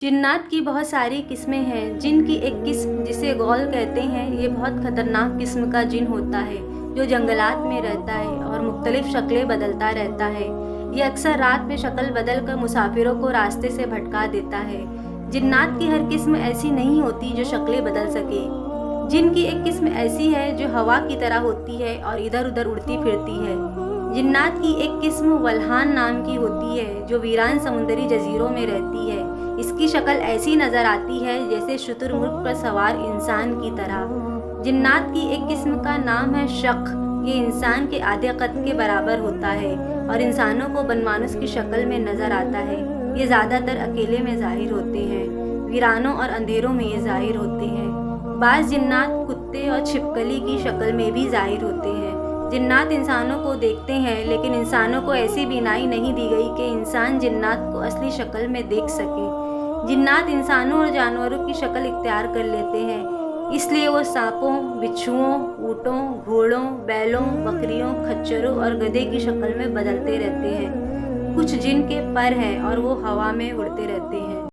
जिन्नात की बहुत सारी किस्में हैं। जिन की एक किस्म जिसे गौल कहते हैं, ये बहुत खतरनाक किस्म का जिन होता है जो जंगलात में रहता है और मुख्तलिफ शक्लें बदलता रहता है। ये अक्सर रात में शक्ल बदल कर मुसाफिरों को रास्ते से भटका देता है। जिन्नात की हर किस्म ऐसी नहीं होती जो शक्लें बदल सके। जिन की एक किस्म ऐसी है जो हवा की तरह होती है और इधर उधर उड़ती फिरती है। जिन्नात की एक किस्म वल्हान नाम की होती है जो वीरान समुद्री जजीरों में रहती है। इसकी शक्ल ऐसी नज़र आती है जैसे शुतुरमुर्ग पर सवार इंसान की तरह। जिन्नात की एक किस्म का नाम है शक। ये इंसान के आधे कद के बराबर होता है और इंसानों को बनमानुस की शक्ल में नज़र आता है। ये ज़्यादातर अकेले में ज़ाहिर होते हैं। वीरानों और अंधेरों में ये ज़ाहिर होते हैं। बाज़ जिन्नात कुत्ते और छिपकली की शक्ल में भी ज़ाहिर होते हैं। जिन्नात इंसानों को देखते हैं, लेकिन इंसानों को ऐसी बीनाई नहीं दी गई कि इंसान जिन्नात को असली शक्ल में देख सके। जिन्नात इंसानों और जानवरों की शक्ल इख्तियार कर लेते हैं, इसलिए वो सांपों, बिच्छुओं, ऊँटों, घोड़ों, बैलों, बकरियों, खच्चरों और गधे की शक्ल में बदलते रहते हैं। कुछ जिन के पर हैं और वो हवा में उड़ते रहते हैं।